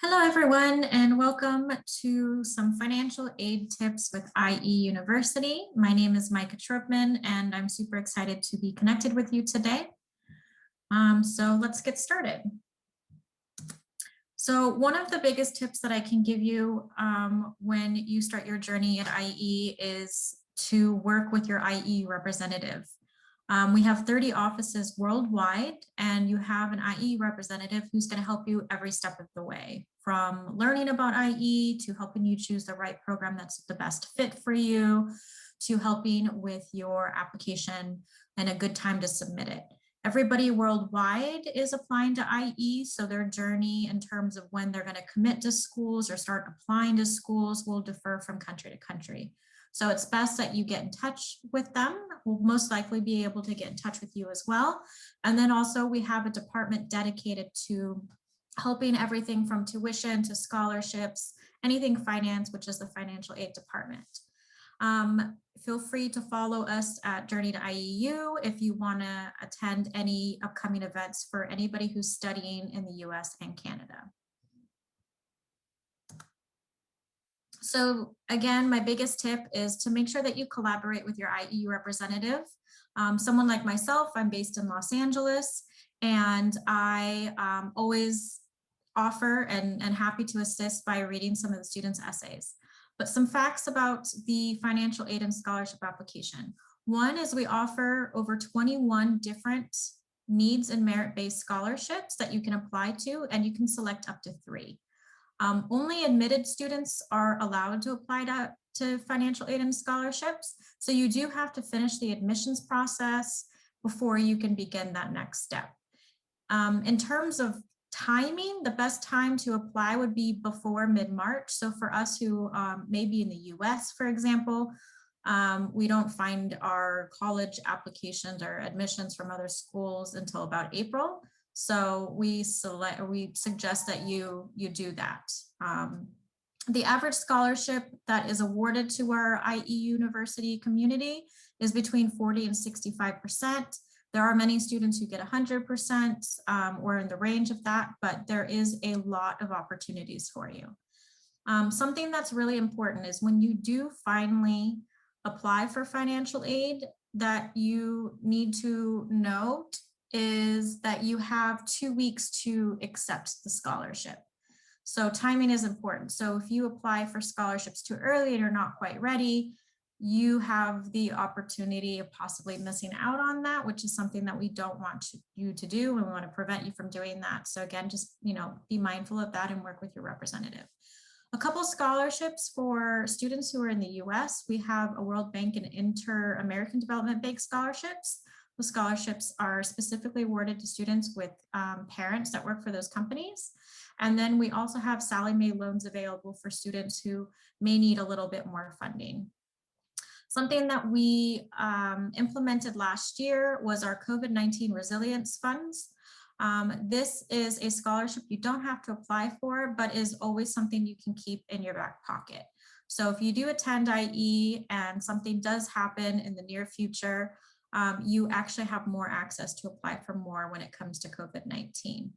Hello, everyone, and welcome to some financial aid tips with IE University. My name is Micah Tropman, and I'm super excited to be connected with you today. So let's get started. So one of the biggest tips that I can give you when you start your journey at IE is to work with your IE representative. We have 30 offices worldwide, and you have an IE representative who's going to help you every step of the way, from learning about IE to helping you choose the right program that's the best fit for you, to helping with your application and a good time to submit it. Everybody worldwide is applying to IE, so their journey in terms of when they're going to commit to schools or start applying to schools will differ from country to country. So it's best that you get in touch with them. We'll most likely be able to get in touch with you as well. And then also we have a department dedicated to helping everything from tuition to scholarships, anything finance, which is the financial aid department. Feel free to follow us at Journey to IEU if you want to attend any upcoming events for anybody who's studying in the US and Canada. So again, my biggest tip is to make sure that you collaborate with your IEU representative. Someone like myself, I'm based in Los Angeles, and I always offer and happy to assist by reading some of the students' essays. But some facts about the financial aid and scholarship application. One is we offer over 21 different needs and merit-based scholarships that you can apply to, and you can select up to 3. Only admitted students are allowed to apply to financial aid and scholarships. So you do have to finish the admissions process before you can begin that next step. In terms of timing, the best time to apply would be before mid-March. So for us who may be in the US, for example, we don't find our college applications or admissions from other schools until about April. So we suggest that you do that. The average scholarship that is awarded to our IE University community is between 40 and 65%. There are many students who get 100% or in the range of that, but there is a lot of opportunities for you. Something that's really important is when you do finally apply for financial aid, that you need to note is that you have 2 weeks to accept the scholarship. So timing is important. So if you apply for scholarships too early and you're not quite ready, you have the opportunity of possibly missing out on that, which is something that we don't want you to do, and we want to prevent you from doing that. So again, just be mindful of that and work with your representative. A couple scholarships for students who are in the US. We have a World Bank and Inter-American Development Bank scholarships. The scholarships are specifically awarded to students with parents that work for those companies. And then we also have Sallie Mae loans available for students who may need a little bit more funding. Something that we implemented last year was our COVID-19 resilience funds. This is a scholarship you don't have to apply for, but is always something you can keep in your back pocket. So if you do attend IE and something does happen in the near future, you actually have more access to apply for more when it comes to COVID-19.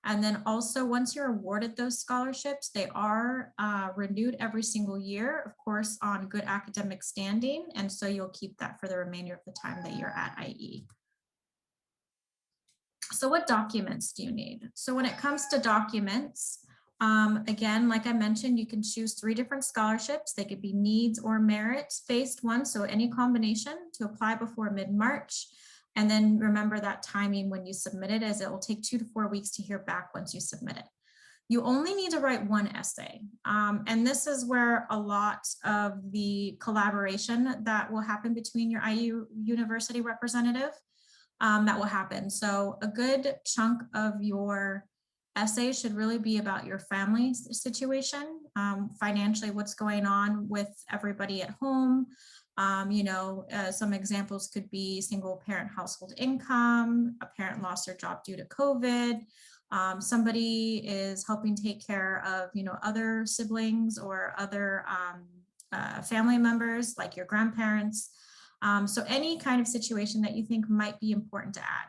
And then also, once you're awarded those scholarships, they are renewed every single year, of course, on good academic standing. And so you'll keep that for the remainder of the time that you're at IE. So what documents do you need? So when it comes to documents, again, like I mentioned, you can choose 3 different scholarships. They could be needs or merit-based ones, so any combination to apply before mid-March. And then remember that timing when you submit it, as it will take 2 to 4 weeks to hear back once you submit it. You only need to write 1 essay. And this is where a lot of the collaboration that will happen between your IU University representative that will happen. So a good chunk of your essay should really be about your family situation, financially, what's going on with everybody at home. Some examples could be single parent household income, a parent lost their job due to COVID, somebody is helping take care of, other siblings or other family members like your grandparents. So any kind of situation that you think might be important to add.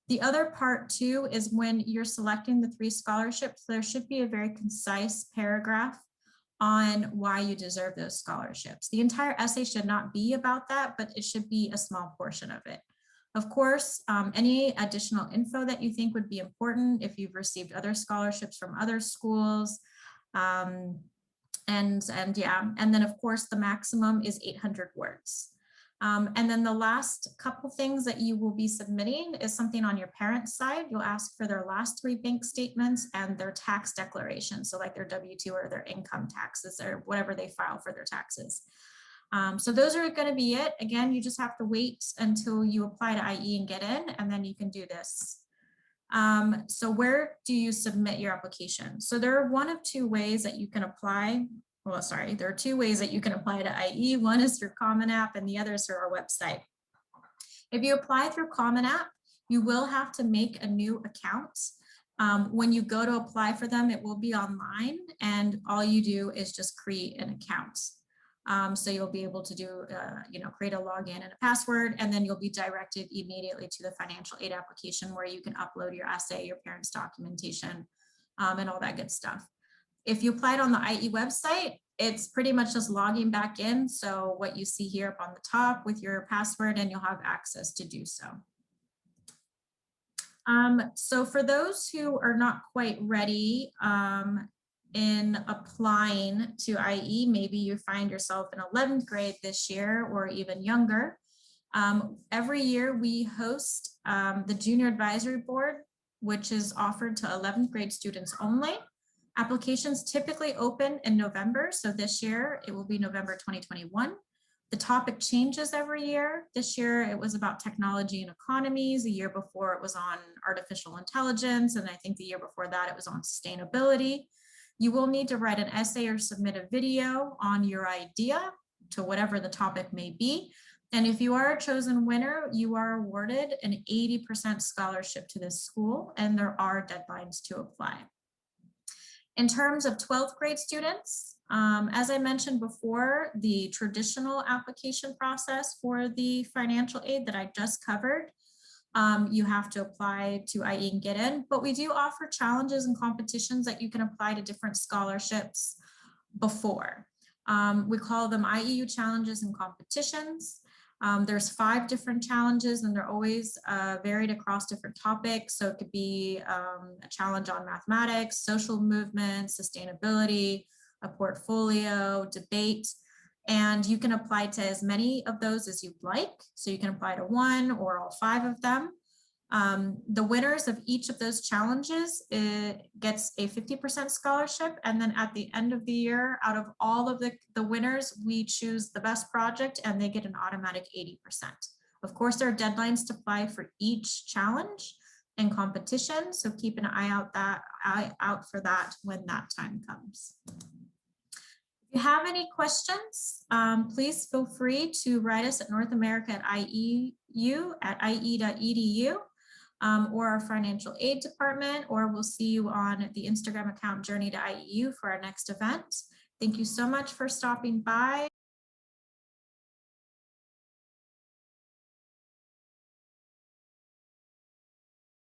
The other part too is when you're selecting the 3 scholarships, there should be a very concise paragraph on why you deserve those scholarships. The entire essay should not be about that, but it should be a small portion of it. Of course, any additional info that you think would be important if you've received other scholarships from other schools. And then of course the maximum is 800 words. And then the last couple things that you will be submitting is something on your parents' side. You'll ask for their last 3 bank statements and their tax declaration. So like their W-2 or their income taxes or whatever they file for their taxes. So those are going to be it. Again, you just have to wait until you apply to IE and get in, and then you can do this. So where do you submit your application? So there are one of 2 ways that you can apply. Well, sorry, there are 2 ways that you can apply to IE. One is through Common App and the other is through our website. If you apply through Common App, you will have to make a new account. When you go to apply for them, it will be online, and all you do is just create an account. So you'll be able to do, create a login and a password, and then you'll be directed immediately to the financial aid application where you can upload your essay, your parents' documentation, and all that good stuff. If you applied on the IE website, it's pretty much just logging back in. So what you see here up on the top with your password, and you'll have access to do so. So for those who are not quite ready in applying to IE, maybe you find yourself in 11th grade this year or even younger. Every year we host the Junior Advisory Board, which is offered to 11th grade students only. Applications typically open in November. So this year it will be November 2021. The topic changes every year. This year it was about technology and economies. The year before it was on artificial intelligence. And I think the year before that it was on sustainability. You will need to write an essay or submit a video on your idea to whatever the topic may be. And if you are a chosen winner, you are awarded an 80% scholarship to this school, and there are deadlines to apply. In terms of 12th grade students, as I mentioned before, the traditional application process for the financial aid that I just covered, you have to apply to IE and get in, but we do offer challenges and competitions that you can apply to different scholarships before. We call them IEU challenges and competitions. There's 5 different challenges, and they're always varied across different topics. So it could be a challenge on mathematics, social movement, sustainability, a portfolio, debate, and you can apply to as many of those as you'd like. So you can apply to 1 or all 5 of them. The winners of each of those challenges gets a 50% scholarship. And then at the end of the year, out of all of the winners, we choose the best project and they get an automatic 80%. Of course, there are deadlines to apply for each challenge and competition. So keep an eye out for that when that time comes. If you have any questions, please feel free to write us at northamerica@ieu.edu. Or our financial aid department, or we'll see you on the Instagram account Journey to IEU for our next event. Thank you so much for stopping by.